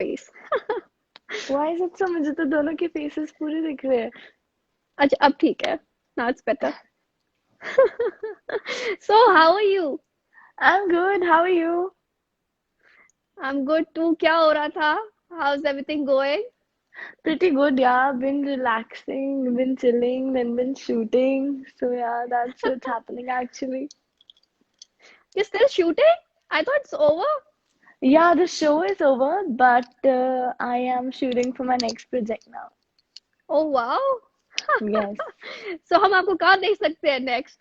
face. Why is it so? मुझे तो दोनों के faces पूरे दिख रहे हैं. अच्छा अब ठीक है. Now it's better. So how are you? I'm good. How are you? I'm good too. क्या हो रहा था? How's everything going? Pretty good, yeah. Been relaxing, been chilling, then been shooting. So yeah, that's what's happening actually. You're still shooting? I thought it's over. Yeah, the show is over, but I am shooting for my next project now. Oh wow. Yes. So हम आपको कहाँ देख सकते हैं next?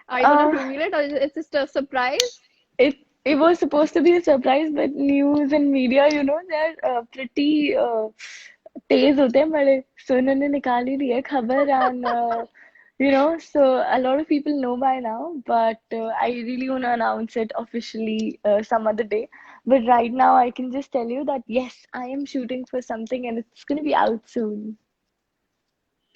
Are you gonna Uh, reveal it or it's just a surprise? it it was supposed to be a surprise, but news and media, they're pretty तेज होते हैं बड़े. So उन्होंने निकाल ही दी है खबर and so a lot of people know by now, but I really want to announce it officially some other day. But right now, I can just tell you that yes, I am shooting for something and it's going to be out soon.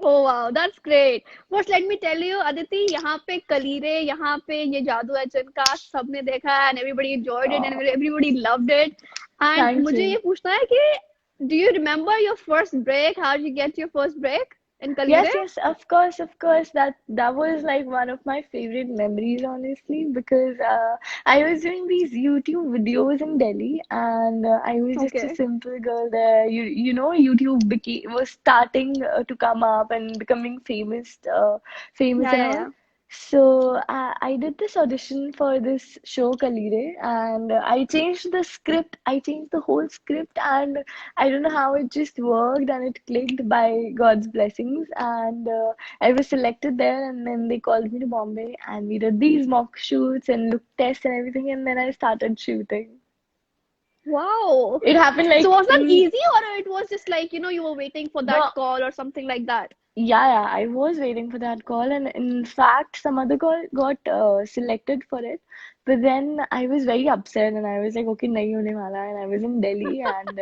Oh wow, that's great. But let me tell you, Aditi, यहाँ पे कलीरे, यहाँ पे ये जादू है जिनका सबने देखा है and everybody enjoyed it and Oh, everybody loved it. And thank मुझे you. ये पूछना है कि do you remember your first break? How did you get your first break in Yes, कलीरे? yes, of course, of course. That was like one of my favorite memories, honestly, because I was doing these YouTube videos in Delhi, and I was just a Okay. simple girl there. YouTube became was starting to come up and becoming famous Yeah, and yeah, all. yeah. So I did this audition for this show Kalire, and I changed the script. I changed the whole script, and I don't know how it just worked and it clicked by God's blessings. And I was selected there, and then they called me to Bombay, and we did these mock shoots and look tests and everything, and then I started shooting. Wow. It happened So like was that easy or it was just like, you were waiting for that no, call or something like that? yeah, I was waiting for that call, and in fact, some other call got selected for it. But then I was very upset, and I was like, okay, nahi hone wala. And I was in Delhi, and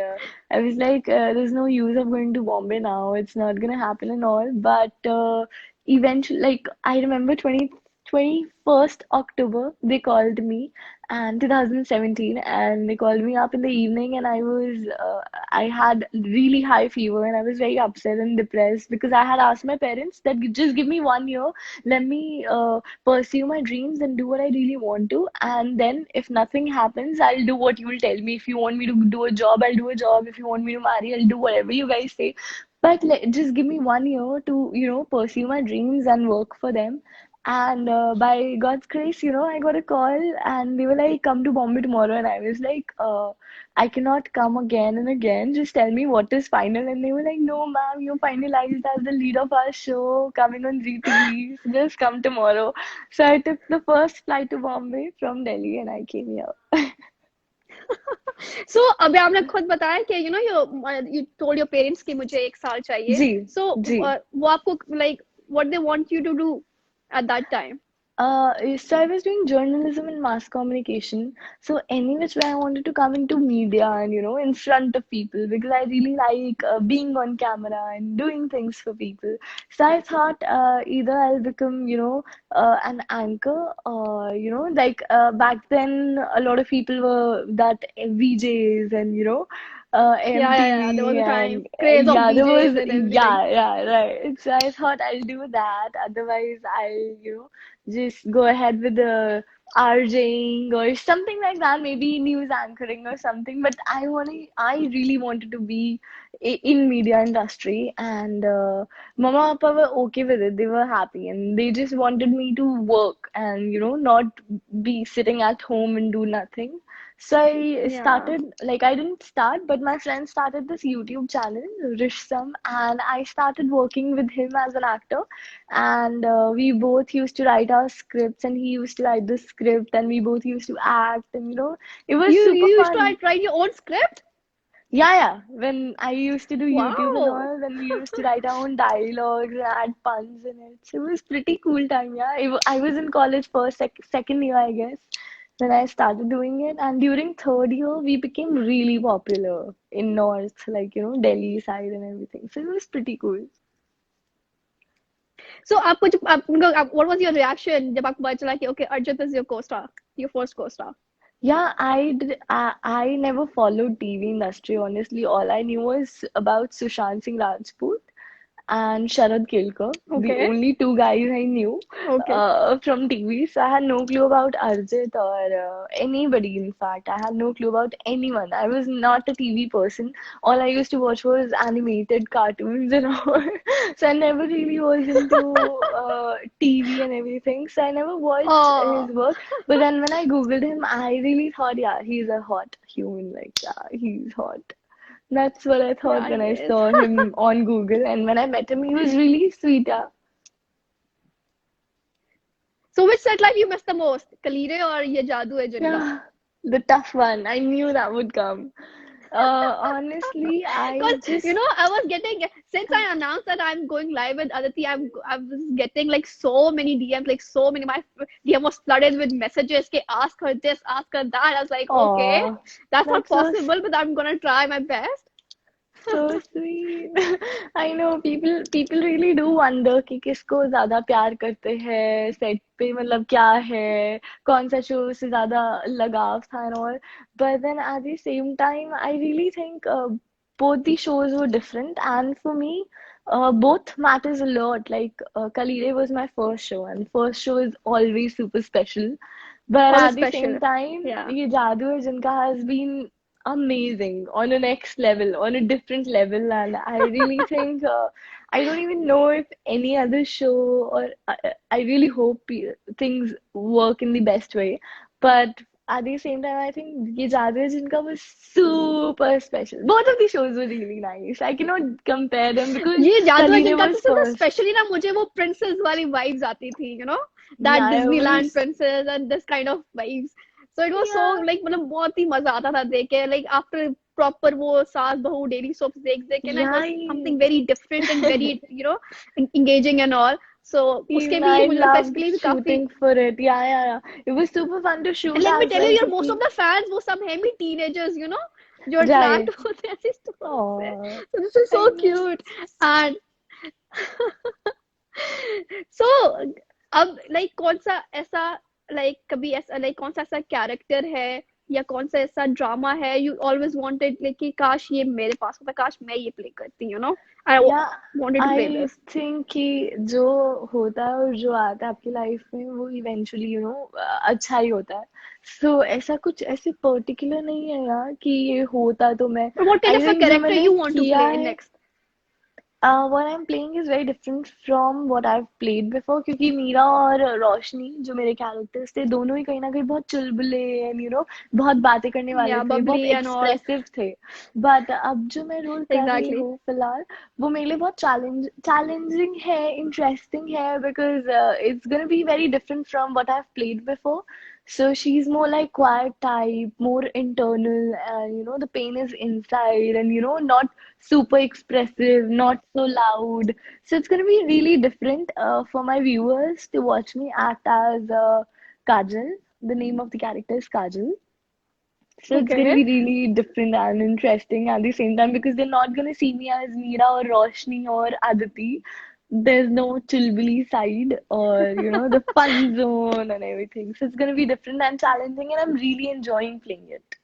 I was like, there's no use of going to Bombay now. It's not gonna happen and all. But eventually, like I remember 21st October, they called me, and 2017, and they called me up in the evening, and I had really high fever, and I was very upset and depressed because I had asked my parents that just give me 1 year, let me pursue my dreams and do what I really want to, and then if nothing happens, I'll do what you will tell me. If you want me to do a job, I'll do a job. If you want me to marry, I'll do whatever you guys say. But just give me 1 year to, pursue my dreams and work for them. And by God's grace, I got a call and they were like, come to Bombay tomorrow. And I was like, I cannot come again and again. Just tell me what is final. And they were like, no, ma'am, you're finalized as the lead of our show coming on Zee TV. So just come tomorrow. So I took the first flight to Bombay from Delhi and I came here. So अभी आपने खुद बताया कि you told your parents कि मुझे 1 साल चाहिए. जी So जी वो आपको like what they want you to do at that time. So I was doing journalism and mass communication. So any which way I wanted to come into media and in front of people because I really like being on camera and doing things for people. So I thought either I'll become an anchor or like back then a lot of people were that VJs and Yeah, yeah, yeah. There was MTV a time and craze of yeah, there VJs was and everything. yeah, right. So I thought I'll do that. Otherwise, I'll just go ahead with the RJing or something like that, maybe news anchoring or something. But I really wanted to be in media industry, and Mama Papa were okay with it. They were happy, and they just wanted me to work and not be sitting at home and do nothing. So I Yeah. started, like, I didn't start, but my friend started this YouTube channel, Rishsam, and I started working with him as an actor. And we both used to write our scripts, and he used to write the script, and we both used to act, and it was You super used to fun. write your own script? Yeah, yeah. When I used to do YouTube and Wow. all, then we used to write our own dialogues and add puns in it. So it was pretty cool time, yeah. I was in college for second year, I guess, when I started doing it. And during third year, we became really popular in North, like, Delhi side and everything. So it was pretty cool. So what was your reaction जब आपको पता चला कि okay Arjun is your co-star, your first co-star? Yeah, I never followed TV industry, honestly. All I knew was about Sushant Singh Rajput and Sharad Kelkar, the Okay. only two guys I knew Okay. from TV. So I had no clue about Arjit or anybody, in fact. I had no clue about anyone. I was not a TV person. All I used to watch was animated cartoons and all. So I never really was into TV and everything. So I never watched his Oh, work. But then when I Googled him, I really thought, yeah, he's a hot human. Like, yeah, he's hot. That's what I thought yeah, when he I is. saw him on Google. And when I met him, he was really sweet. Yeah. So which set life you miss the most? Kalire or ये जादू है जिनका? Yeah, the tough one. I knew that would come. Honestly, I Because just, I was getting since I announced that I'm going live with Aditi, I was getting like so many DMs, like so many. My DM was flooded with messages. Ke ask her this, ask her that. I was like, okay, oh, that's not that's so possible, but I'm gonna try my best. so sweet. I know people really do wonder कि किसको ज्यादा प्यार करते हैं set पे मतलब क्या है कौन सा शो से ज्यादा लगाव था and all. But then at the same time, I really think both the shows were different, and for me, both matters a lot. Like Kalire was my first show, and first show is always super special. But Always at the same special. time, Yeah. ये जादू है जिनका has been amazing on a next level, on a different level, and I really think I don't even know if any other show or I really hope things work in the best way. But at the same time, I think ये जादू है जिनका was super special. Both of the shows were really nice. I cannot compare them because ये जादू है Kalire जिनका तो was सिर्फ first. स्पेशली ना मुझे वो प्रिंसेस वाली वाइब्स आती थी that Yeah, it Disneyland was. Princess and this kind of vibes so it was so Yeah. Like मतलब बहुत ही मजा आता था देख के लाइक आफ्टर प्रॉपर वो सास बहू डेली सोप्स देख देख के ना it was Yeah. Something very different and very engaging and all so उसके Even भी I मुझे लगता है इसके loved लिए भी काफी shooting for it. Yeah, yeah, yeah. It was super fun to and shoot let me as tell you well, यार मोस्ट ऑफ क्योंकि द फैंस वो सब हैं भी टीनेजर्स जो right. अट्रैक्ट होते हैं ऐसी स्टोरी से Oh, so this is so I know. cute and सो अब लाइक कौन सा ऐसा लाइक कभी ऐसा लाइक कौन सा ऐसा कैरेक्टर है या कौन सा ऐसा ड्रामा है यू ऑलवेज वांटेड लाइक कि काश ये मेरे पास होता काश मैं ये प्ले करती I Yeah, wanted to play I this think कि जो होता है और जो आता है आपकी लाइफ में वो इवेंचुअली अच्छा ही होता है. So ऐसा कुछ ऐसे पर्टिकुलर नहीं है यार कि ये होता तो मैं what kind I of a think जो कैरेक्टर मैंने यू वांट टू किया प्ले है. Next What I'm playing is very different from what I've played before क्योंकि मीरा और रोशनी जो मेरे कैरेक्टर्स थे दोनों ही कहीं ना कहीं बहुत चुलबुले एंड बहुत बातें करने वाले या थे बहुत बबली एंड ऑल एक्सप्रेसिव थे. बट अब जो मैं रोल कर रही एग्जैक्टली हूँ फिलहाल वो मेरे लिए बहुत चैलेंजिंग है इंटरेस्टिंग है because it's gonna be very different from what I have played before. So she's more like quiet type, more internal, and the pain is inside, and not super expressive, not so loud. So it's going to be really different for my viewers to watch me act as Kajal. The name of the character is Kajal. So it's going to okay be really different and interesting at the same time because they're not going to see me as Meera or Roshni or Aditi. There's no chilbili side or, the fun zone and everything. So it's going to be different and challenging, and I'm really enjoying playing it.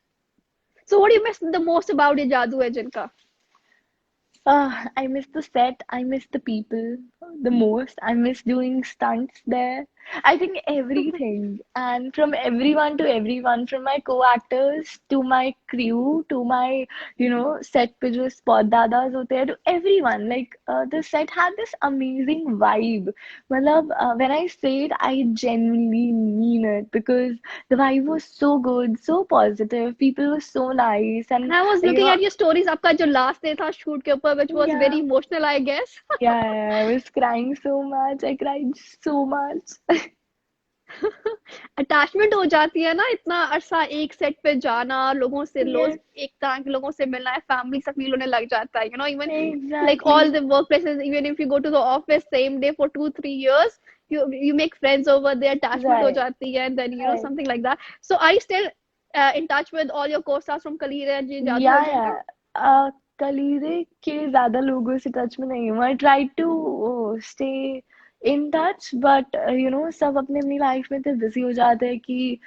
So what you miss the most about ये जादू है जिनका I miss the set. I miss the people the most. I miss doing stunts there. I think everything. And from everyone to everyone, from my co-actors to my crew to my, set pe jo spot dadas hote hain, to everyone. Like, the set had this amazing vibe. Matlab, when I say it, I genuinely mean it because the vibe was so good, so positive. People were so nice. And And, I was you looking know, at your stories आपका जो last day था shoot के ऊपर which was yeah. very emotional I guess Yeah, I was crying so much. I cried so much. Attachment हो जाती है ना इतना अरसा एक सेट पे जाना लोगों से Yes, रोज एक तरह के लोगों से मिलना है फैमिली से फील होने लग जाता है even like all exactly. the workplaces even if you go to the office same day for 2-3 years you make friends over there attachment हो Right, जाती है and then right. something like that so are you still in touch with all your co-stars from Kalira and ये जादू है Yeah, जिनका yeah. कलीरे के ज्यादा लोगों से टच में नहीं हूँ. I try to stay in touch, but सब अपने अपनी लाइफ में इतने बिजी हो जाते हैं कि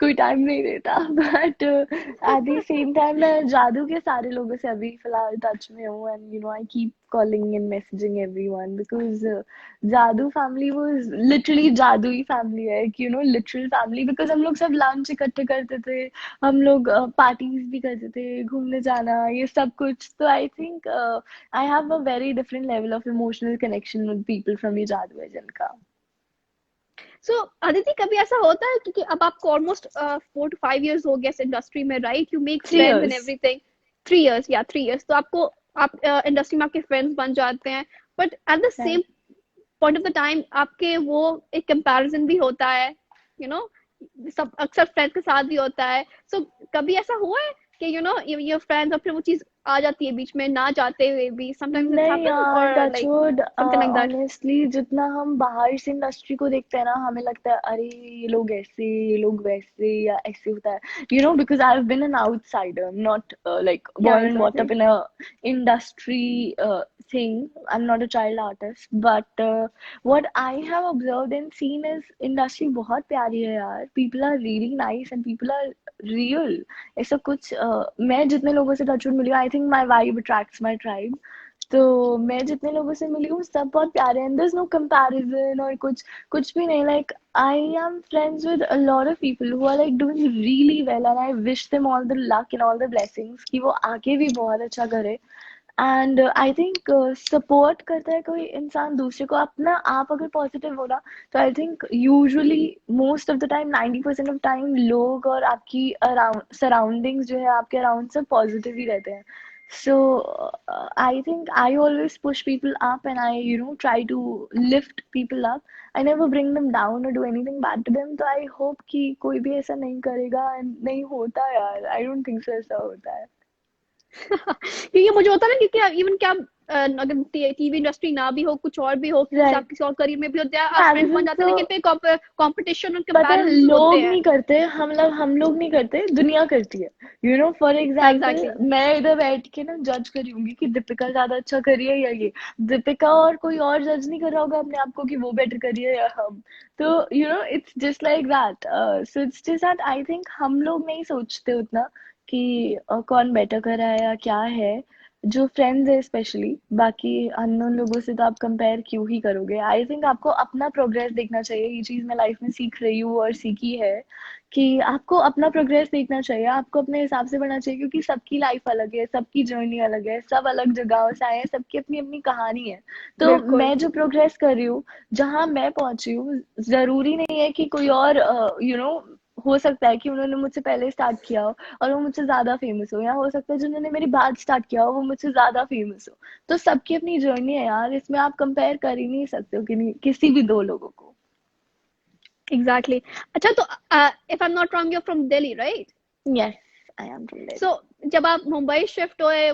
कोई टाइम नहीं देता, but at the same time मैं जादू के सारे लोगों से अभी फिलहाल टच में हूँ, and I keep calling and messaging everyone, because जादू फैमिली वाज लिटरली जादुई फैमिली है, कि लिटरल फैमिली, बिकॉज हम लोग सब लंच इकट्ठे करते थे, हम लोग पार्टीज भी करते थे, घूमने जाना, ये सब कुछ। तो आई think I have a very different level of emotional connection with people from ये जादू एजेंट का। सो अदिति, कभी ऐसा होता है क्योंकि अब आपको ऑलमोस्ट 4 to 5 years हो गया इस इंडस्ट्री में, right? You make three friends and years everything. 3 years, या 3 years, तो आपको आप इंडस्ट्री में आपके फ्रेंड्स बन जाते हैं, but at the same right. Point of the time आपके वो एक कंपैरिजन भी होता है, यू नो सब अक्सर फ्रेंड्स के साथ भी होता है। सो कभी ऐसा हुआ है कि योर फ्रेंड्स और फिर वो चीज आ जाती है बीच में ना चाहते हुए भी, समटाइम्स इट्स नहीं हैपन, यार, और like touchwood, something like that? Honestly जितना हम बाहर से इंडस्ट्री को देखते हैं ना, हमें लगता है अरे ये लोग ऐसे, ये लोग वैसे, या ऐसे होता है, because I have been an outsider, not like या born and brought up exactly. in a industry thing. I'm not a child artist, but what I have observed and seen is industry बहुत प्यारी है यार, people are really nice and people are real। ऐसा कुछ मैं जितने लोगों से टच मिली हूँ, I think my vibe attracts my tribe. तो मैं जितने लोगों से मिली हूँ सब बहुत प्यारे हैं, there's no comparison और कुछ कुछ भी नहीं। like I am friends with a lot of people who are like doing really well, and I wish them all the luck and all the blessings कि वो आगे भी बहुत अच्छा करे। एंड आई थिंक सपोर्ट करता है कोई इंसान दूसरे को, अपना आप अगर पॉजिटिव हो ना, तो I think usually most of the time 90% of time लोग और आपकी अराउंड सराउंडिंग्स जो है आपके अराउंड सब पॉजिटिव ही रहते हैं। So I think I always push people up, and I try to lift people up. I never bring them down or do anything bad to them. तो I hope कि कोई भी ऐसा नहीं करेगा, and नहीं होता यार, I don't think so ऐसा होता है। क्योंकि मुझे होता है ना, क्योंकि इवन क्या अगर टीवी इंडस्ट्री ना भी हो, कुछ और भी हो, किसी आप Right. किसी और करियर में भी होते हैं, आप Yeah, फ्रेंड्स this बन is जाते हैं, लेकिन so। फिर कंपटीशन और पता है कंपैरिजन होते लोग हैं। नहीं करते, हम लोग नहीं करते, दुनिया करती है। For example exactly. मैं इधर बैठ के ना जज कर रही होंगी कि दीपिका ज्यादा अच्छा कर रही है या ये, दीपिका और कोई और जज नहीं कर रहा होगा अपने आप को कि वो बेटर कर रही है या हम। तो it's just like that. So it's just that I think हम लोग नहीं सोचते उतना कि कौन बेटर कर रहा है या क्या है। जो फ्रेंड्स है स्पेशली, बाकी अननोन लोगों से तो आप कंपेयर क्यों ही करोगे। आई थिंक आपको अपना प्रोग्रेस देखना चाहिए, ये चीज मैं लाइफ में सीख रही हूँ और सीखी है कि आपको अपना प्रोग्रेस देखना चाहिए, आपको अपने हिसाब से बढ़ना चाहिए, क्योंकि सबकी लाइफ अलग है, सबकी जर्नी अलग है, सब अलग जगहों से आए हैं, सबकी अपनी अपनी कहानी है। तो बिल्कुल। मैं जो प्रोग्रेस कर रही हूँ, जहां मैं पहुंची हूँ, जरूरी नहीं है कि कोई और हो सकता है कि उन्होंने मुझसे पहले स्टार्ट किया हो और वो मुझसे ज्यादा फेमस हो, या हो सकता है जिन्होंने मेरी बाद स्टार्ट किया हो वो मुझसे ज्यादा फेमस हो। तो सबकी अपनी जर्नी है यार, इसमें आप कंपेयर कर ही नहीं सकते हो कि किसी भी दो लोगों को। एग्जैक्टली। अच्छा, तो if I am not wrong, you from Delhi, right? Yes, I am from so जब आप मुंबई शिफ्ट हुए,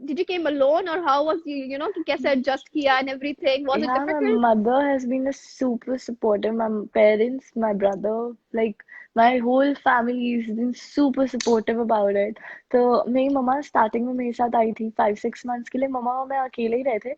did you came alone, or how was कि कैसे एडजस्ट किया and everything, was it Yeah, my difficult? mother has been a super supportive. My parents, my brother, like my whole family has been super supportive about it. तो मेरी मम्मा starting में मेरे साथ आई थी 5-6 months के लिए, मम्मा और मैं अकेले ही रहे थे।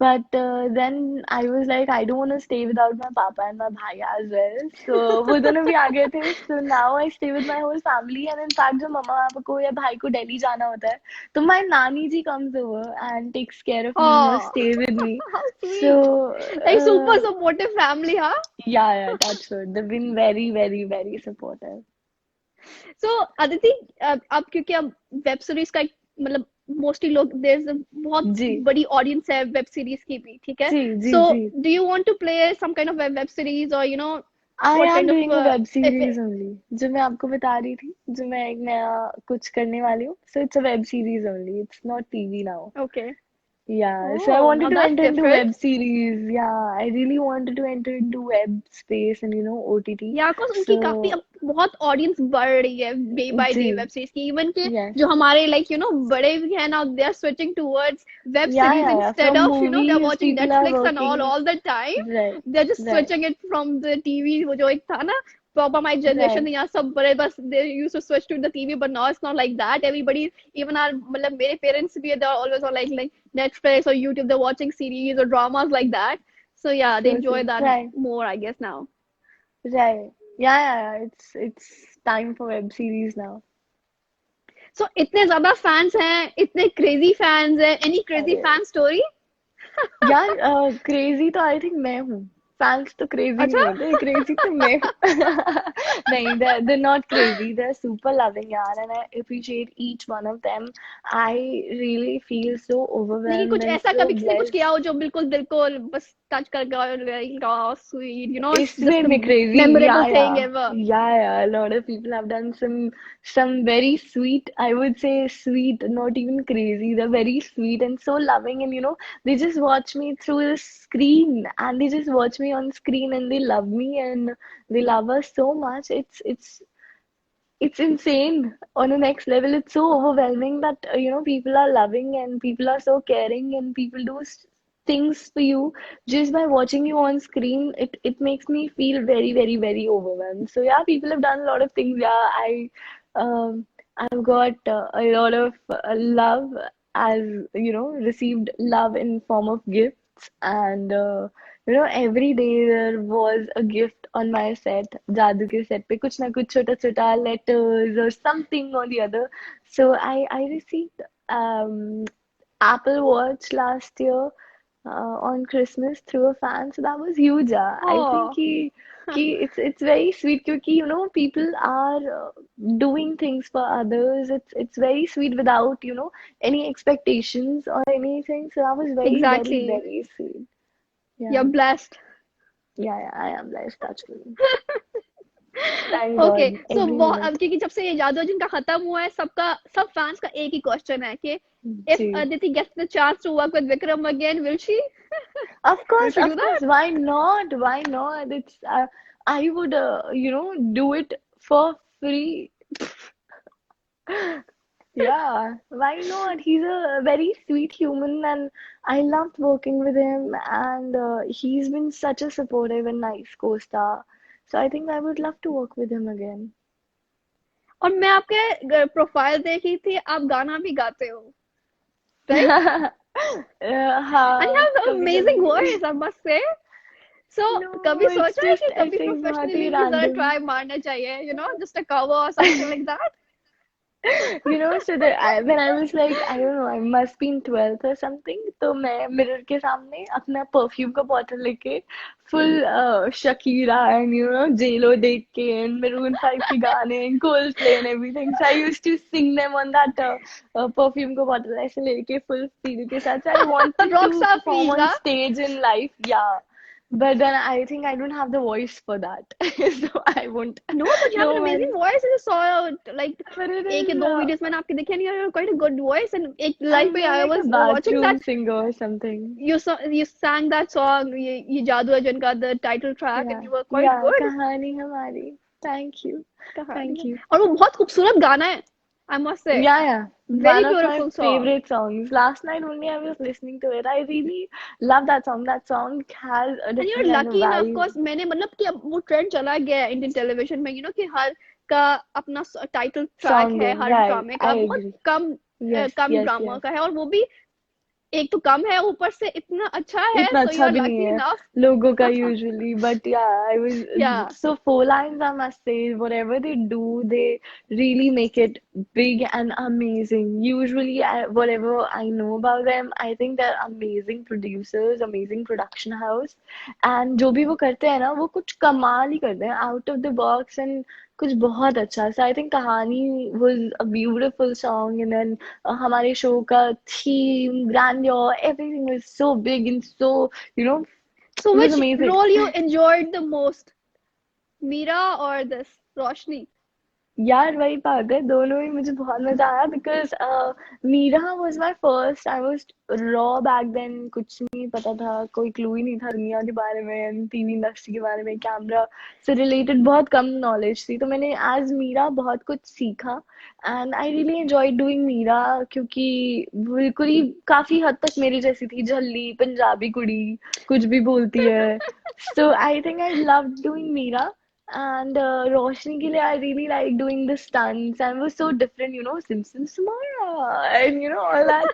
But then I was like, I don't want to stay without my papa and my bhai as well. So वो दोनों भी आ गए थे। So now I stay with my whole family, and in fact जब मम्मा पापा को या भाई को दिल्ली जाना होता है, तो my nani ji comes over and takes care of me, Oh, stay with me। how So, sweet. Like super supportive family, huh? yeah, that's good. They've been very, very, very supportive. So Aditi, अब क्योंकि अब web series का मतलब mostly लोग, there बहुत जी, बड़ी audience है web series की भी, ठीक है? जी, जी, सो जी। Do you want to play some kind of web series, और I what am kind of doing a web if? series only, जो मैं आपको बता रही थी, जो मैं एक नया कुछ करने वाली हूँ। So it's a web series only. It's not TV now. Okay. Yeah, so I oh, wanted now to that's enter into different. web series. Yeah, I really wanted to enter into web space and OTT. या because उनकी काफी अब So, बहुत audience बढ़ रही है day by day जी, web series की, इवन के yes. जो हमारे लाइक बड़े भी हैं ना, they are switching towards web Yeah, series yeah, yeah. Instead From of they are movies, watching people are Netflix and working. All the time, Right, they are just right, switching it from the TV. वो जो एक था ना, proper my generation, right. यहाँ सब बड़े बस they used to switch to the TV, but now it's not like that. Everybody, even our मतलब मेरे पेरेंट्स भी, they are always on like Netflix और YouTube, they are watching series और dramas like that. So yeah, they So enjoy true. that Right. more, I guess, now. Right. Yeah, yeah, yeah. It's time for web series now. So इतने ज्यादा fans हैं, इतने crazy fans हैं, any crazy अरे fan story? यार crazy तो I think मैं हूँ. फैंस तो क्रेजी अच्छा। नहीं होते, क्रेजी तो मैं हूँ. नहीं, they're not crazy, they're super loving यार, and I appreciate each one of them. I really feel so नहीं, overwhelmed कुछ and ऐसा so कभी किसी ने कुछ किया blessed. हो जो बिल्कुल दिल को बस टच कर गया और sweet, you know, It's just made me the crazy. Memorable Yeah, thing yeah. Ever? Yeah, yeah. A lot of people have done some very sweet, I would say sweet, not even crazy. They're very sweet and so loving, and they just watch me through the screen, and they just watch me on screen, and they love me, and they love us so much. It's insane on the next level. It's so overwhelming that people are loving and people are so caring and people do things for you just by watching you on screen. It makes me feel very, very, very overwhelmed. So yeah, people have done a lot of things. Yeah, I've got a lot of love, as received love in form of gifts, and every day there was a gift on my set. जादू के set पे कुछ ना कुछ छोटा छोटा letters or something or the other. So I received Apple Watch last year on Christmas through a fan. So that was huge. I think Oh, it's very sweet because people are doing things for others. It's very sweet without any expectations or anything. So that was very, very, exactly. very sweet. You're Yeah. blessed. Yeah, yeah, I am blessed, touch wood. Thank okay, God, so every बहुत, minute. अब क्योंकि जब से ये जादू अर्जुन का खत्म हुआ है, सब फैंस का एक ही क्वेश्चन है कि if Gee. Aditi gets the chance to work with Vikram again, will she do Of course, that? why not? Why not? I would, do it for free. Yeah, why not? He's a very sweet human, and I loved working with him, and he's been such a supportive and nice co-star. So I think I would love to work with him again. और मैं आपके profile देखी थी, आप गाना भी गाते हो, राइट? एंड यू हाँ, हैव कभी अमेजिंग कभी. वॉइस, आई मस्ट से. सो No, कभी it's सोचा है just कि कभी ऐसे ही बहुत ही प्रोफेशनली भी जरा random. ट्राई मारना चाहिए, जस्ट अ कवर और something like that? So that when I was like, I don't know, I must be in 12th or something, तो मैं मिरर के सामने अपना परफ्यूम का बॉटल लेके full Shakira and J-Lo देख के and Maroon 5 के गाने and Coldplay and everything. So I used to sing them on that perfume का bottle ऐसे लेके full feel के साथ. So I wanted to Rockstar perform feel on था. stage in life, yeah. But then I think I don't have the voice for that, so I won't. No, but you have an No amazing one. voice. I just saw like But it एक या is. दो videos मैंने आपके देखे, and you have quite a good voice. And एक I'm line पे more I like a was watching bathroom that singer or something. you sang that song, ये जादू अर्जन का the title track, and Yeah, you were quite yeah, good. कहानी हमारी. Thank you, कहानी thank है, you. और वो बहुत खूबसूरत गाना है, I must say. Yeah, yeah. Very One of my beautiful song. favorite songs. Last night only I was listening to it. I really love that song. That song has a And you're different kind of lucky ना, of vibe. course. मैंने मतलब कि अब वो trend चला गया है Indian television में, कि हर का अपना टाइटल ट्रैक Song है, है, हर right? ड्रामे I का बहुत agree. कम Yes, कम yes, ड्रामा yes. का है, और वो भी एक तो कम है, ऊपर से इतना अच्छा है, इतना सो यू अच्छा आर भी नहीं लकी है इनफ. लोगों का usually, but yeah, I was या, so four lines I must say, whatever they do, they really make it big and amazing. Usually, whatever I know about them, I think they're amazing producers, amazing production house, and जो भी वो करते हैं ना, वो कुछ कमाल ही करते हैं, out of the box and कुछ बहुत अच्छा. So I think कहानी was a beautiful song, and then हमारे शो का theme, grandeur, everything was so big and so, you know, so it was which amazing. Role you enjoyed the most, Meera और this रोशनी? यार वही बात है, दोनों ही मुझे बहुत मजा आया because Meera was my first. I was raw back then, कुछ नहीं पता था, कोई क्लू ही नहीं था दुनिया के बारे में, टीवी इंडस्ट्री के बारे में, कैमरा से रिलेटेड बहुत कम नॉलेज थी. तो मैंने एज मीरा बहुत कुछ सीखा and I really enjoyed doing Meera, क्योंकि बिल्कुल ही काफी हद तक मेरी जैसी थी, झल्ली पंजाबी कुड़ी, कुछ भी बोलती है. So I think I loved doing Meera. And Roshni ke liye, I really like doing the stunts and it was so different, Simpson Samara and all that.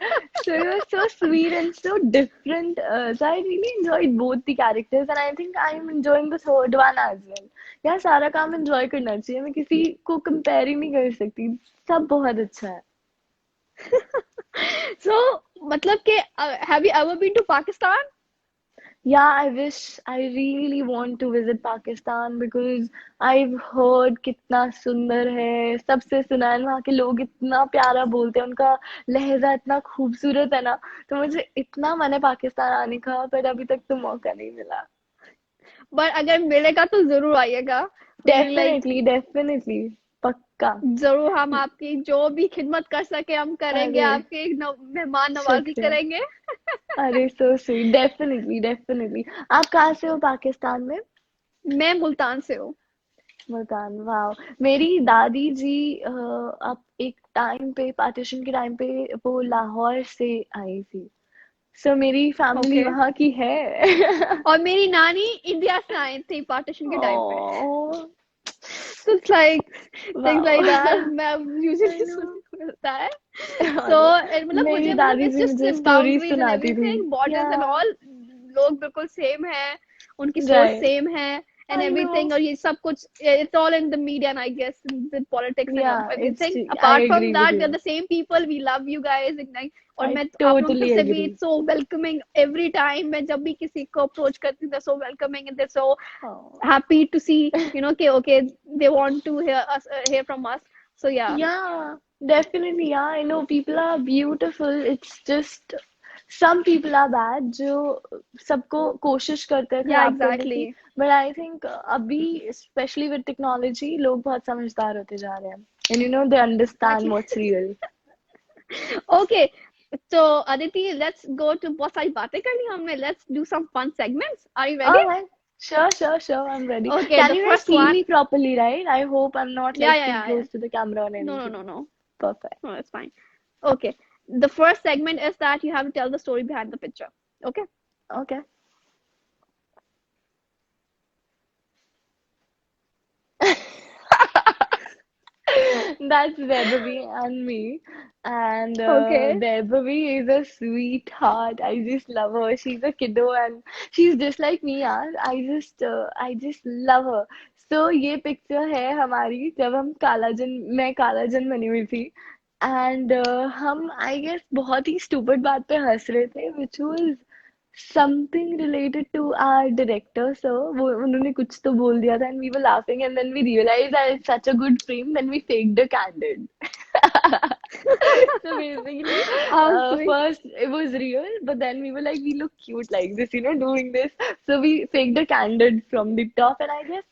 So it was so sweet and so different. So I really enjoyed both the characters and I think I'm enjoying the third one as well. यार सारा काम enjoy करना चाहिए, मैं किसी को compare ही नहीं कर सकती, सब बहुत अच्छा है। So मतलब कि have you ever been to Pakistan? Yeah, I really want to visit Pakistan because I've heard कितना सुंदर है, सबसे सुना है, वहाँ के लोग इतना प्यारा बोलते हैं, उनका लहजा इतना खूबसूरत है ना, तो मुझे इतना मन है पाकिस्तान आने का, पर अभी तक तो मौका नहीं मिला। But अगर मिलेगा तो जरूर आइएगा। लाइक डेफिनेटली डेफिनेटली, पक्का। जरूर हम आपकी जो भी खिदमत कर सके हम करेंगे, अरे आपके मेहमान नवाजी शुक्रिया। करेंगे। अरे सो स्वीट, डेफिनेटली डेफिनेटली। आप कहाँ से हो पाकिस्तान में? मैं मुल्तान से हूँ। मुल्तान, वाह। मेरी दादी जी अब एक टाइम पे, पार्टीशन के टाइम पे, वो लाहौर से आई थी, सो मेरी फैमिली ओके। वहाँ की है। और मेरी नानी इंडिया से आई थी पार्टीशन के टाइम पे। ओह, So it's like things like वाह। that मैं आई usually नो। सुनने को मिलता है। So अरे मतलब मेरी मुझे मतलब दादी it's जी just मुझे the स्टोरी boundaries and सुनाती थी। everything, या borders and all, लोग बिल्कुल सेम है, उनकी सोच राइट, सेम है and आई नो। everything, और ये सब कुछ it's all in the media and I guess in the politics and या it's, everything. I Apart from agree with that, we you, are the same people. We love you guys. Like, और आई मैं आप लोगों की totally तरफ से भी agree. so welcoming every time, मैं जब भी किसी को अप्रोच करती हूँ they're so welcoming and they're so happy to see, okay, they want to hear us, hear from us. So yeah. Yeah, definitely. Yeah, I know people are beautiful. It's just some people are bad जो सबको कोशिश करते हैं Yeah, खराब करने की. exactly. But I think अभी especially with technology लोग बहुत समझदार होते जा रहे हैं. And they understand Exactly. what's real. Okay. So Aditi, let's go to बहुत सारी बातें कर ली हमने. Let's do some fun segments. Are you ready? All right. Sure, sure, sure. I'm ready. Okay, Can the you guys first see one. me properly, right? I hope I'm not Yeah, like yeah, too yeah, yeah. close to the camera or No, no, anything. no, no. Perfect. No, it's fine. Okay. The first segment is that you have to tell the story behind the picture. Okay. Okay. That's Vaibhavi and me. And Okay. Vaibhavi is a sweetheart. I just love her. She's a kiddo and she's just like me, yaar. I just love her. So ये picture है हमारी जब मैं कालाजन बनी हुई थी. And हम I guess बहुत ही stupid बात पे हंस रहे थे, which was something related to our director, sir. वो उन्होंने कुछ तो बोल दिया था and we were laughing and then we realized that it's such a good frame, then we faked a candid. So basically, Oh, sweet. first it was real, but then we were like, we look cute like this, doing this. So we faked a candid from the top, and I guess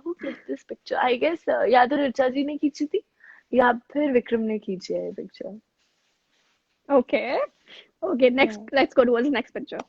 who clicked this picture? I guess या तो ऋचा जी ने खींची थी या फिर विक्रम ने खींची है ये picture. Okay. Okay, next, let's go towards the next picture.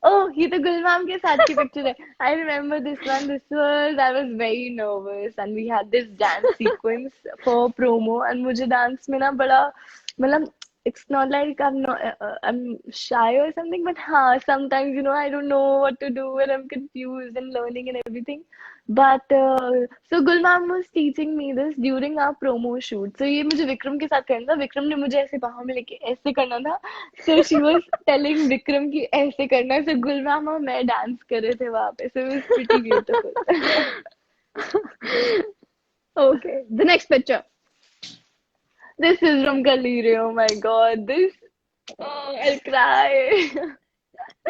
Oh, ये तो गुल मैम के साथ की पिक्चर है. I remember this one. I was very nervous and we had this dance sequence for promo and मुझे dance में ना बड़ा मतलब it's not like I'm shy or something, but हाँ, sometimes I don't know what to do and I'm confused and learning and everything. But so Gul ma'am was teaching me this during our promo shoot. So ये मुझे विक्रम के साथ करना था. विक्रम ने मुझे ऐसे बाहों में लेके ऐसे करना था. So she was telling Vikram कि ऐसे करना है. So गुल मैम और मैं डांस कर रहे थे वहाँ पे. So it was pretty beautiful. Okay, the next picture. This is from Kaliri. Oh my God. I'll cry.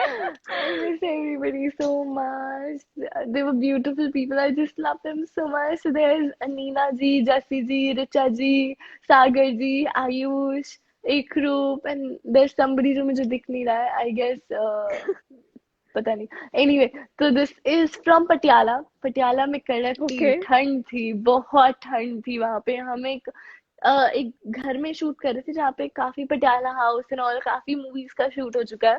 I miss everybody so much. They were beautiful people. I just love them so much. So there's Anina ji, Jassi ji, Richa ji, Sagar ji, Ayush, Ekroop, and there's somebody जो मुझे दिख नहीं रहा है. I guess पता नहीं. Anyway, so this is from Patiala. Patiala में कड़कती Okay. ठंड थी, बहुत ठंड थी वहां पे. हम एक घर में शूट कर रहे थे जहाँ पे काफी पटियाला हाउस एंड ऑल काफी मूवीज का शूट हो चुका है.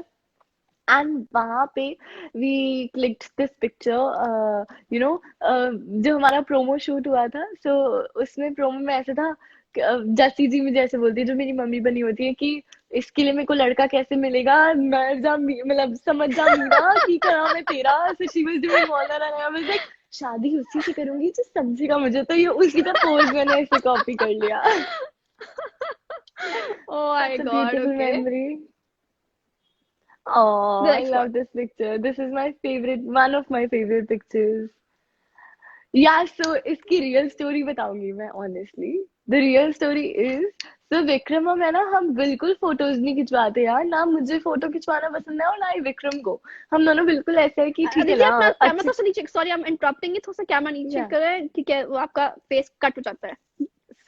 एंड वहां पे वी क्लिक्ड दिस पिक्चर, जो हमारा प्रोमो शूट हुआ था. सो उसमें प्रोमो में ऐसा था, जस्सी जी मुझे ऐसे बोलती है, जो मेरी मम्मी बनी होती है, कि इसके लिए मेरे को लड़का कैसे मिलेगा, मर जा मतलब समझ जा मीरा की करा मैं तेरा. So she was doing all that and I was like, शादी उसी से करूंगी जो समझेगा मुझे. तो ये उसी का पोज मैंने ऐसे कॉपी कर लिया. Oh my Such a God. beautiful Okay. memory. Oh, The I next one. love this picture. This is my favorite, one of my favorite pictures. या सो इसकी रियल स्टोरी बताऊंगी मैं honestly. The real story is, so Vikram और मैं ना, हम बिल्कुल photos नहीं खिंचवाते यार, ना मुझे फोटो खिंचवाना पसंद है और ना ही विक्रम को। हम दोनों बिल्कुल ऐसे है कि ठीक है अदिति ना, अपना कैमरा अच्छे। थोड़ा सा नीचे, सॉरी आई एम इंटरप्टिंग, थोड़ा सा कैमरा नीचे या करें, ठीक है, वो आपका फेस कट हो जाता है।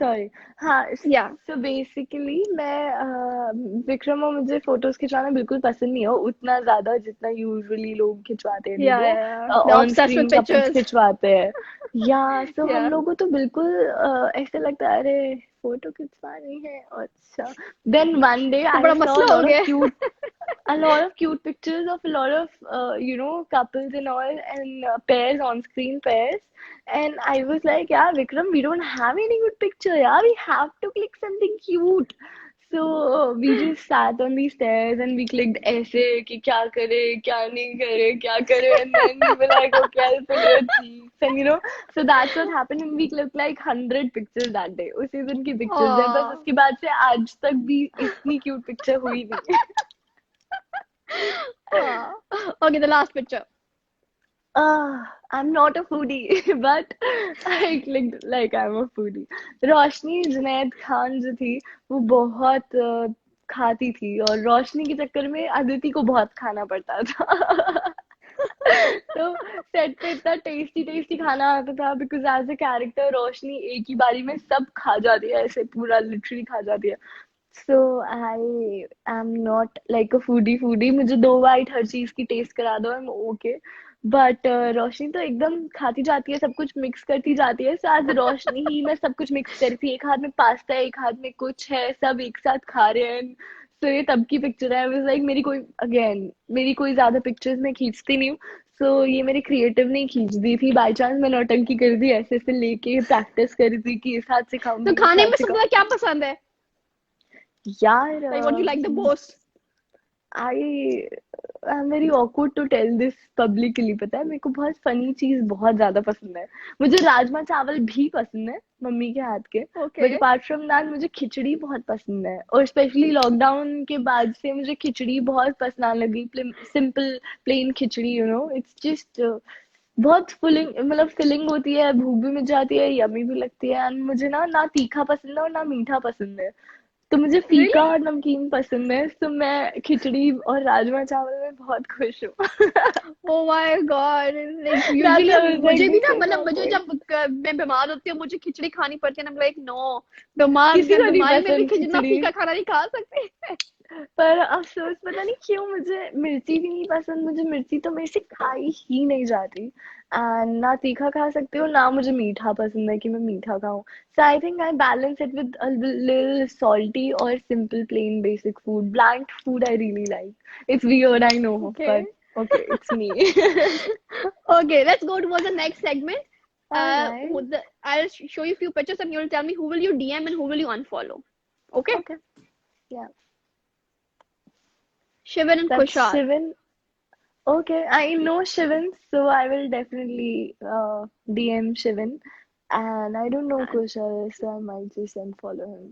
सॉरी। हाँ, या सो बेसिकली मैं विक्रम और मुझे फोटोज खिंचवाना बिल्कुल पसंद नहीं है उतना ज्यादा जितना यूजुअली लोग खिंचवाते हैं, they on obsessed with screen couples pictures. खिंचवाते हैं। या सो हम या लोगों को तो बिल्कुल ऐसे लगता है अरे फोटो खिंचवानी है, अच्छा। देन वन डे तो आई बड़ा सॉ मसला हो लॉट ऑफ गया। Cute, a lot of cute pictures of a lot of couples and all, and pairs, on screen pairs. And I was like, yeah, Vikram, we don't have any good picture, yeah, we have to click something cute. So we just sat on these stairs and we clicked ऐसे कि क्या करे क्या नहीं करे क्या करे, and then we were like, okay, I'll fill your cheeks, and so that's what happened, and we clicked like 100 pictures that day. उसी दिन की pictures है बस, उसके बाद से आज तक भी इतनी cute picture हुई नहीं। Okay, the last picture. I'm not a foodie, but I clicked like I'm a foodie. रोशनी जुनैद खान जो थी, वो बहुत खाती थी, और रोशनी के चक्कर में अदिति को बहुत खाना पड़ता था। तो सेट पे इतना टेस्टी टेस्टी खाना आता था, बिकॉज एज अ कैरेक्टर रोशनी एक ही बारी में सब खा जाती है, ऐसे पूरा लिटरली खा जाती है। So I am not like a foodie, मुझे 2 बाइट हर चीज की टेस्ट करा दो, I am okay. But Roshni तो एकदम खाती जाती है, सब कुछ मिक्स करती जाती है। सो आज रोशनी ही मैं सब कुछ मिक्स करी थी, एक हाथ में पास्ता है एक हाथ में कुछ है, सब एक साथ खा रहे हैं। सो ये तब की पिक्चर है। वाज लाइक मेरी कोई ज्यादा पिक्चर्स मैं खींचती नहीं हूँ। सो ये मेरी क्रिएटिव नहीं खींच दी थी, बाई चांस मैंने नौटंकी कर दी, ऐसे ऐसे लेके प्रैक्टिस करी थी कि इस हाथ से तो खाऊंगी इस खाने हाथ में से सबसे ज्यादा खाऊंगी। क्या पसंद है? यार like what you like the most? I I am very awkward to tell this publicly, पता है मेरे को बहुत फनी चीज बहुत ज्यादा पसंद है। मुझे राजमा चावल भी पसंद है मम्मी के हाथ के, okay. But apart from that मुझे खिचड़ी बहुत पसंद है, और स्पेशली लॉकडाउन के बाद से मुझे खिचड़ी बहुत पसंद आने लगी। Simple plain khichdi, it's just बहुत फिलिंग, मतलब फिलिंग होती है, भूख भी मिट जाती है, यमी भी लगती है, एंड मुझे ना ना तीखा पसंद है और ना मीठा पसंद है। तो मुझे फीका रियली? और नमकीन पसंद है, तो मैं खिचड़ी और राजमा चावल में बहुत खुश हूँ। Oh my God, like That's usually why I was like, मुझे भी this ना, is मतलब मुझे awkward. जब मैं बीमार होती हूँ मुझे खिचड़ी खानी पड़ती है ना, लाइक नो, बीमार किसी को नहीं बीमारी में भी पसंद खिचड़ी खिचड़ी, फीका खाना नहीं खा सकते। पर अफसोस पता नहीं क्यों मुझे मिर्ची भी नहीं पसंद, मुझे मिर्ची तो मेरे से खाई ही नहीं जाती, एंड ना तीखा खा सकती हूँ ना मुझे मीठा पसंद है कि मैं मीठा खाऊं। So I think I balance it with a little salty और simple plain basic food, bland food I really like. It's weird I know, okay. But okay, it's me. Okay, let's go towards the next segment. All right. I'll show you a few pictures and you'll tell me who will you DM and who will you unfollow. Okay? Okay. Yeah. Shivan and That's Kushal. Shivan. Okay, I know Shivan, so I will definitely DM Shivan. And I don't know And Kushal, so I might just unfollow him.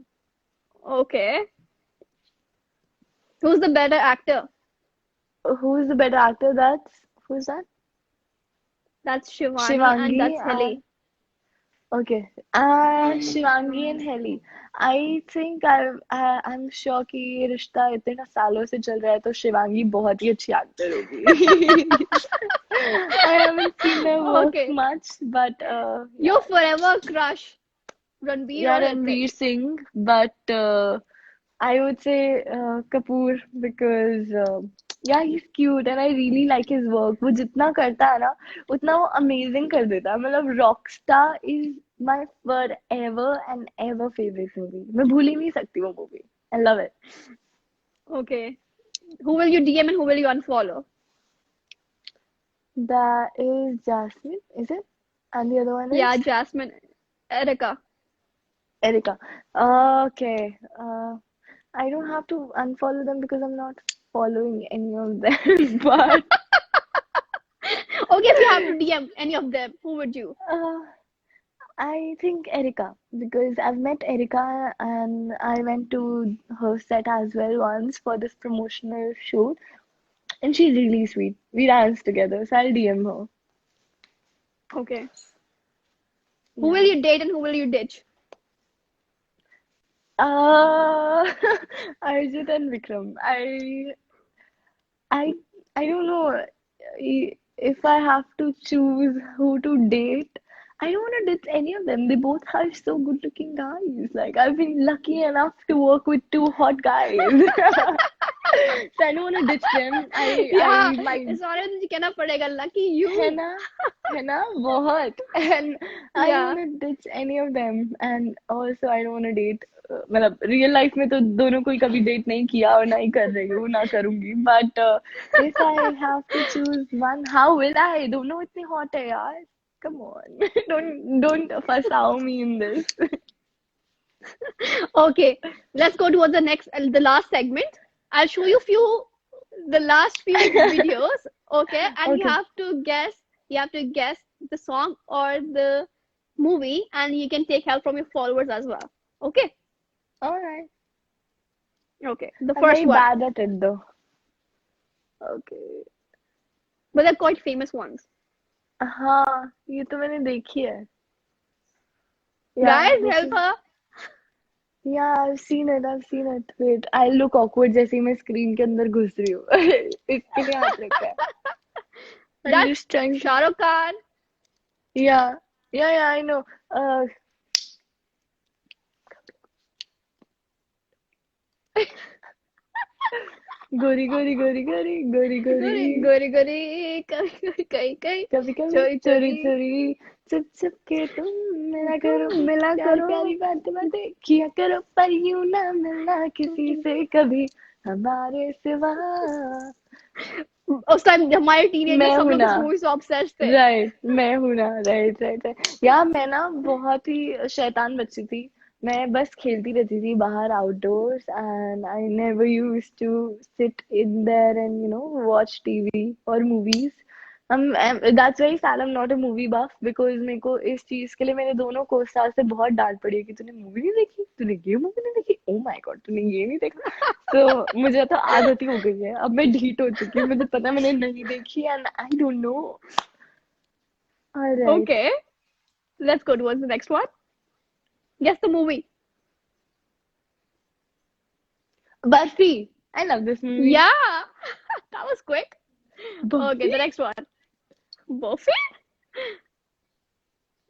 okay. Who's the better actor? Who's the better actor? Who's that? That's Shivani and Shivangi that's and Heli. okay. Shivangi and Heli. I think I'm sure कि ये रिश्ता इतने सालों से चल रहा है, तो शिवांगी बहुत ही अच्छी एक्टर होगी। I haven't seen her work Okay. much, but Your yeah, forever crush, Ranbir yeah, or Hrithik? Ranveer Singh, but I would say Kapoor, because yeah, he's cute and I really like his work. वो जितना करता है ना उतना वो amazing कर देता है, मतलब Rockstar is my forever and ever favorite movie. मैं भूल ही नहीं सकती वो movie. I love it. Okay. Who will you DM and who will you unfollow? That is Jasmine, is it? And the other one Yeah, is Jasmine, Erica. Erika. Okay. I don't have to unfollow them because I'm not following any of them. But Okay, if you have to DM any of them, who would you? uh, I think Erika, because I've met Erika and I went to her set as well once for this promotional shoot, and she's really sweet. We danced together, so I'll DM her. Okay. Who will Yeah. you date and who will you ditch? Uh, Arjit and Vikram. I I don't know. If I have to choose who to date, I don't want to ditch any of them. They both are so good looking guys. Like I've been lucky enough to work with two hot guys. So I don't want to ditch them. Yeah, I might इस बारे में तुझे कहना पड़ेगा lucky you. है ना बहुत and I don't Yeah, want to ditch any of them and also I don't want to date मतलब रियल लाइफ में तो दोनों को कभी डेट नहीं किया और ना ही कर रही हूँ ना करूंगी but if I have to choose one how will I दोनों इतने hot है यार come on don't फंसाओ me in this okay, let's go towards the last segment. I'll show you the last few videos, okay, and okay you have to guess the song or the movie, and you can take help from your followers as well. Okay, alright okay. The I'm first very one, bad at it though okay, but they're quite famous ones. हाँ ये तो मैंने देखी है Guys, this help is her. Yeah, I've seen it. I've seen it. Wait, I look awkward जैसे ही मैं screen के अंदर घुस रही हूँ इसके लिए हाथ रखा है I'm That's just trying to Shah Rukh Khan. yeah I know गोरी गोरी गोरी गोरी गोरी गोरी गोरी गोरी गोरी कभी कहीं कहीं कभी कभी चोरी चोरी चोरी चोरी चुप चुप के तुम मिला करो मिला प्यारी करो प्यारी बातें बातें किया करो पर यूं ना मिलना किसी से कभी हमारे सिवा उस टाइम हमारे टीनेजर्स मैं सब हूं लोग ना इस मूवी से ऑब्सेस्ड थे. राइट मैं हूं ना राइट यार मैं ना बहुत ही शैतान बच्ची थी मैं बस खेलती रहती थी बाहर outdoors and I never used to sit in there and watch TV और movies that's very sad I am not a movie buff because मेरे को इस चीज के लिए मेरे दोनों को स्टार से बहुत डांट पड़ी है कि तूने मूवी नहीं देखी तूने ये मूवी नहीं देखी ओ माय गॉड तूने ये नहीं देखा तो मुझे तो आदत ही हो गई है अब मैं ढीठ हो चुकी हूँ मुझे पता है मैंने नहीं देखी and I don't know alright Okay, let's go towards the next one. Guess the movie. Barfi I love this movie Yeah, that was quick. Okay, barfi the next one. Buffy?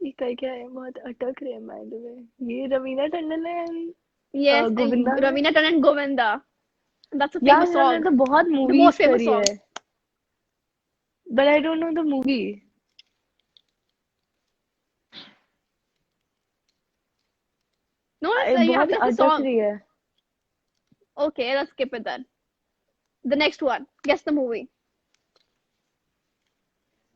ये क्या है बहुत अटक रहे हैं बाय द वे ये रवीना टंडन है Yes, Govinda है Ravina Tandon and Govinda. That's a यार famous उन्होंने song. तो बहुत The most मूवीज famous करी song. है but I don't know the movie No, you have बहुत to guess the अटक song. रही है Okay, let's skip it then. The next one. Guess the movie.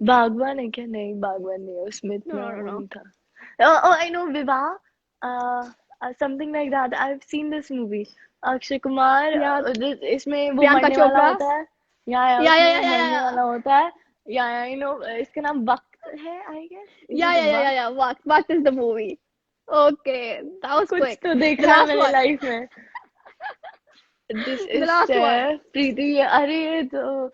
बागवान है क्या नहीं बागवान नहीं है उसमें No, इतना no, no, वो no. नहीं था आई नो विवाह something like that I have seen this movie Akshay Kumar Yeah, इसमें वो Priyanka मरने वाला Chopra. होता है Yeah, उसमें yeah, वो yeah, yeah, मरने yeah. वाला होता है या आई नो इसका नाम वक्त है I guess is Yeah, it yeah, yeah, yeah, वक्त yeah. What is the movie? Okay, that was कुछ quick. तो The देखा है last मैंने one. लाइफ में this The is last one. प्रीति अरे ये तो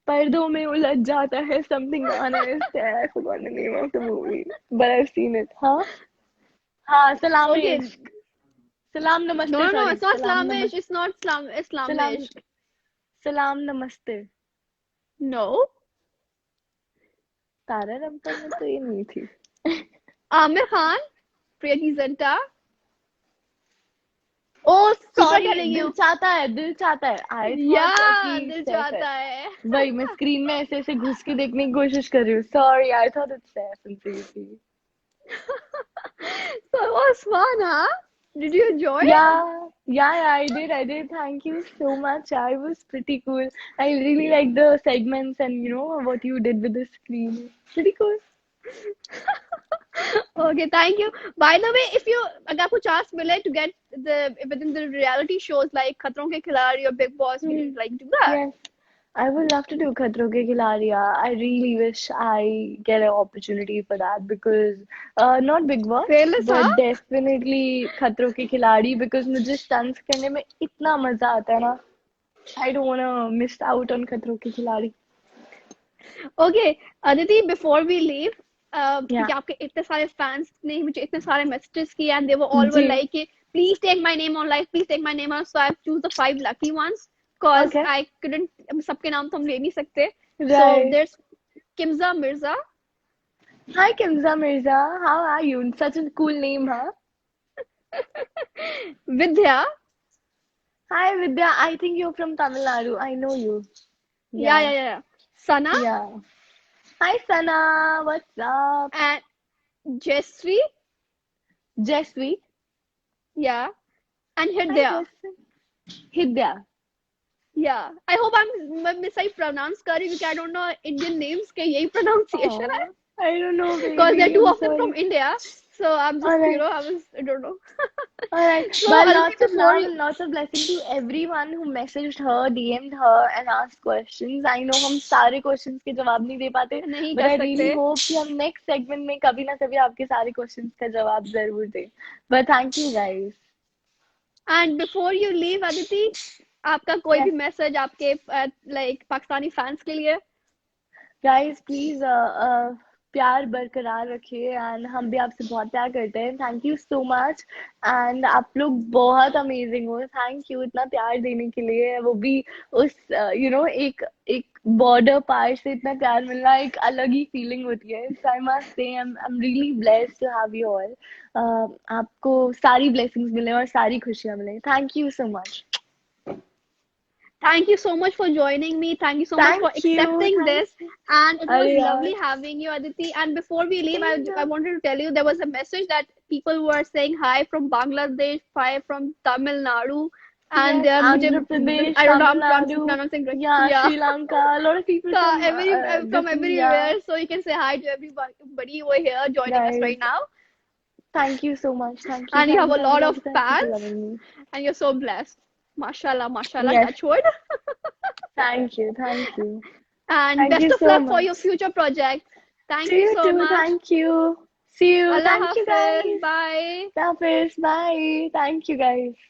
पर्दों में उलझ जाता है समथिंग गाना is there I forgot the name of the movie but I've seen it हाँ सलाम Okay. इश्क सलाम No, नमस्ते no, no. Sorry It's not सलाम Islamish. नमस्ते It's not सलाम Islamish. सलाम नमस्ते No. तारा रंपा में तो ये नहीं थी Amir Khan, Preeti Zinta. Oh People are sorry telling Dil you. चाहता है दिल चाहता है आई Yeah, थॉट दिल कि चाहता है. वही मैं स्क्रीन में ऐसे ऐसे घुस के देखने की कोशिश कर रही हूँ sorry I thought it's Saif and Preeti So it was fun, huh? Did you enjoy it? Yeah, I did. Thank you so much. I was pretty cool. I really like the segments and what you did with the screen. Pretty cool. Okay, thank you. By the way, if you अगर आपको chance मिले to get within the reality shows like खतरों के खिलाड़ी or Big Boss, will you like do that? Yes. I would love to do Khatron Ke Khiladi. I really wish I get an opportunity for that because not Big Boss, Fearless, but huh? definitely Khatron Ke Khiladi because मुझे stunts करने में इतना मजा आता है ना. I don't wanna miss out on Khatron Ke Khiladi. Okay, Aditi, before we leave, क्योंकि Yeah. आपके इतने सारे फैंस ने मुझे इतने सारे मैसेजेस किए and they were all were जी. Like please take my name on live, please take my name on, so I choose the 5 lucky ones cause Okay. I couldn't, सबके नाम तो हम ले नहीं सकते. So Right. there's Kimza Mirza. Hi, Kimza Mirza. How are you? Such a cool name, huh? Vidya. Hi, Vidya. I think you're from Tamil Nadu. I know you. Yeah, Yeah. yeah, yeah. Sana Yeah. Hi, Sana. What's up? and Jessri. Jesvi. Yeah. And Hi, Hridaya. Jesvi. Hidya. Yeah. I hope I'm miss I pronounce correctly because I don't know Indian names के यही pronunciation है. Oh, I don't know, Because there are baby. two I'm of them from sorry. India. So I'm just, All right. I don't know. All right. So Well, Aditi, lots of before love you, and lots of blessing to everyone who messaged her, DM'd her, and asked questions. I know हम सारे questions के जवाब नहीं दे पाते, नहीं but कर I सकते. really hope कि हम next segment में कभी ना कभी आपके सारे questions का जवाब जरूर दें. But thank you, guys. And before you leave, Aditi, आपका कोई भी Yes. मैसेज आपके like पाकिस्तानी फैंस के लिए? Guys, please प्यार बरकरार रखिए एंड हम भी आपसे बहुत प्यार करते हैं. Thank you so much and आप लोग बहुत अमेजिंग हो. थैंक यू इतना प्यार देने के लिए. वो भी उस एक एक बॉर्डर पार से इतना प्यार मिलना एक अलग ही फीलिंग होती है. So I must say I am really blessed to have you all. आपको सारी ब्लेसिंग्स मिले और सारी खुशियां मिले. Thank you so much. Thank you so much for joining me. Thank you so much for thank you. accepting this. And it was अरे lovely यार, having you, Aditi. And before we leave, same I here. wanted to tell you there was a message that people were saying hi from Bangladesh, hi from Tamil Nadu. And Yes, मुझे Andhra Pradesh, I don't know, Tamil I'm Nadu, pronouncing right. yeah, Yeah. Sri Lanka, a lot of people So from from different, yeah, everywhere. So you can say hi to everybody over here joining us guys. right now. Thank you so much. And you have a lot of Thank you for fans loving me. and you're so blessed. Mashallah, mashallah, Yes, touch wood. thank you, thank you. And Thank best you of so luck for much. your future projects. Thank To you you so too, much. thank you. See you. Allah Thank you, Hafiz. guys. Bye. Hafiz, bye. Thank you, guys.